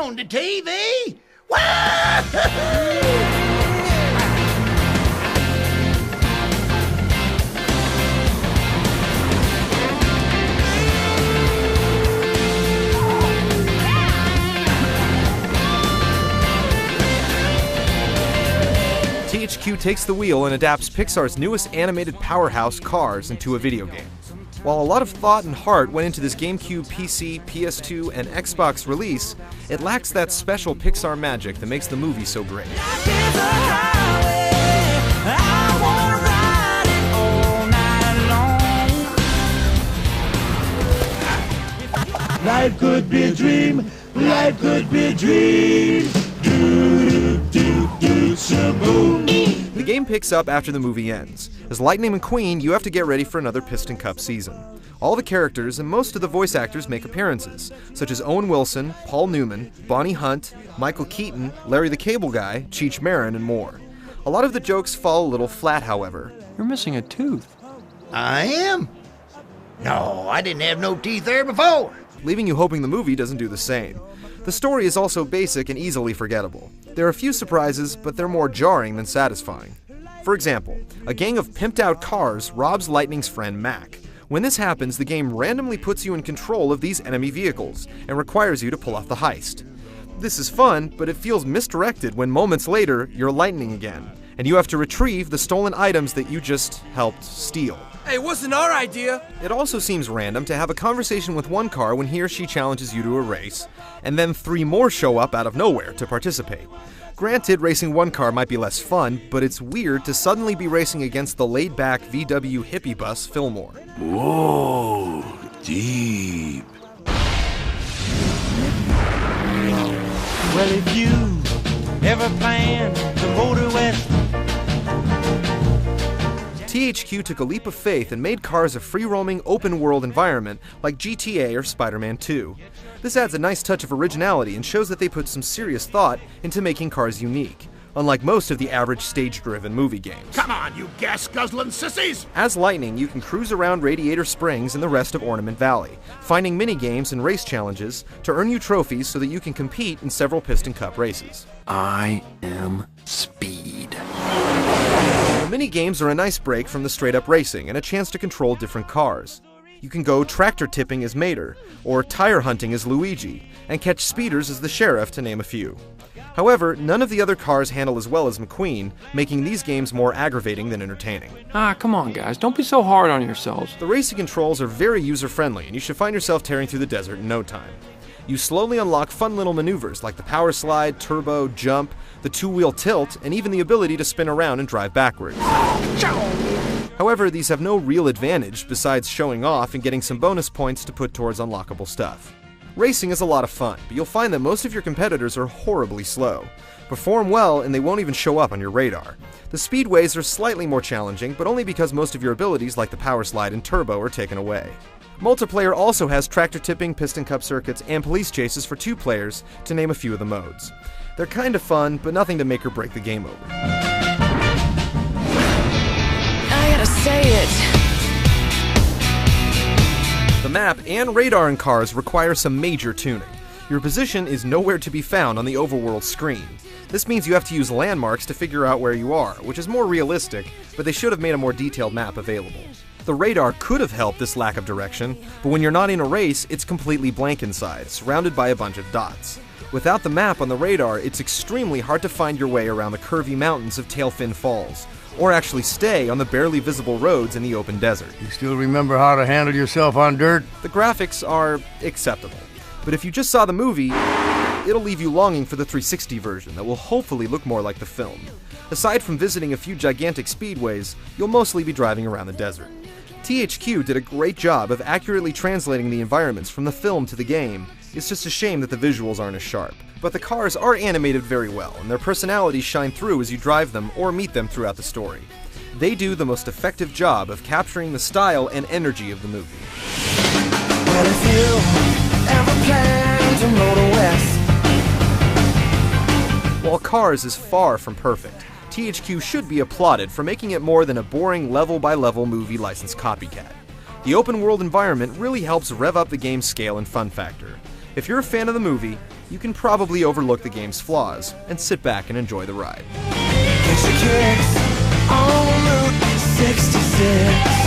on the TV. Woo! THQ takes the wheel and adapts Pixar's newest animated powerhouse, Cars, into a video game. While a lot of thought and heart went into this GameCube, PC, PS2, and Xbox release, it lacks that special Pixar magic that makes the movie so great. Life could be a dream, life could be a dream. The game picks up after the movie ends. As Lightning McQueen, you have to get ready for another Piston Cup season. All the characters and most of the voice actors make appearances, such as Owen Wilson, Paul Newman, Bonnie Hunt, Michael Keaton, Larry the Cable Guy, Cheech Marin, and more. A lot of the jokes fall a little flat, however. You're missing a tooth. I am? No, I didn't have no teeth there before. Leaving you hoping the movie doesn't do the same. The story is also basic and easily forgettable. There are a few surprises, but they're more jarring than satisfying. For example, a gang of pimped-out cars robs Lightning's friend Mac. When this happens, the game randomly puts you in control of these enemy vehicles and requires you to pull off the heist. This is fun, but it feels misdirected when moments later, you're Lightning again, and you have to retrieve the stolen items that you just helped steal. Hey, it wasn't our idea! It also seems random to have a conversation with one car when he or she challenges you to a race, and then 3 more show up out of nowhere to participate. Granted, racing one car might be less fun, but it's weird to suddenly be racing against the laid-back VW hippie bus Fillmore. Whoa, deep. Well, if you ever plan to motor west, THQ took a leap of faith and made Cars a free-roaming, open-world environment like GTA or Spider-Man 2. This adds a nice touch of originality and shows that they put some serious thought into making Cars unique, unlike most of the average stage-driven movie games. Come on, you gas-guzzling sissies! As Lightning, you can cruise around Radiator Springs and the rest of Ornament Valley, finding mini-games and race challenges to earn you trophies so that you can compete in several Piston Cup races. I am speed. The mini-games are a nice break from the straight-up racing and a chance to control different cars. You can go tractor tipping as Mater, or tire hunting as Luigi, and catch speeders as the Sheriff, to name a few. However, none of the other cars handle as well as McQueen, making these games more aggravating than entertaining. Ah, come on guys, don't be so hard on yourselves. The racing controls are very user-friendly, and you should find yourself tearing through the desert in no time. You slowly unlock fun little maneuvers like the power slide, turbo, jump, the 2-wheel tilt, and even the ability to spin around and drive backwards. However, these have no real advantage besides showing off and getting some bonus points to put towards unlockable stuff. Racing is a lot of fun, but you'll find that most of your competitors are horribly slow. Perform well and they won't even show up on your radar. The speedways are slightly more challenging, but only because most of your abilities like the power slide and turbo are taken away. Multiplayer also has tractor tipping, Piston Cup circuits, and police chases for 2 players, to name a few of the modes. They're kind of fun, but nothing to make or break the game over. I gotta say it. The map and radar in Cars require some major tuning. Your position is nowhere to be found on the overworld screen. This means you have to use landmarks to figure out where you are, which is more realistic, but they should have made a more detailed map available. The radar could have helped this lack of direction, but when you're not in a race, it's completely blank inside, surrounded by a bunch of dots. Without the map on the radar, it's extremely hard to find your way around the curvy mountains of Tailfin Falls, or actually stay on the barely visible roads in the open desert. You still remember how to handle yourself on dirt? The graphics are acceptable, but if you just saw the movie, it'll leave you longing for the 360 version that will hopefully look more like the film. Aside from visiting a few gigantic speedways, you'll mostly be driving around the desert. THQ did a great job of accurately translating the environments from the film to the game. It's just a shame that the visuals aren't as sharp. But the cars are animated very well, and their personalities shine through as you drive them or meet them throughout the story. They do the most effective job of capturing the style and energy of the movie. well, if you ever plan to motor west. While Cars is far from perfect, THQ should be applauded for making it more than a boring level-by-level movie license copycat. The open-world environment really helps rev up the game's scale and fun factor. If you're a fan of the movie, you can probably overlook the game's flaws and sit back and enjoy the ride. Get your kicks on Route 66.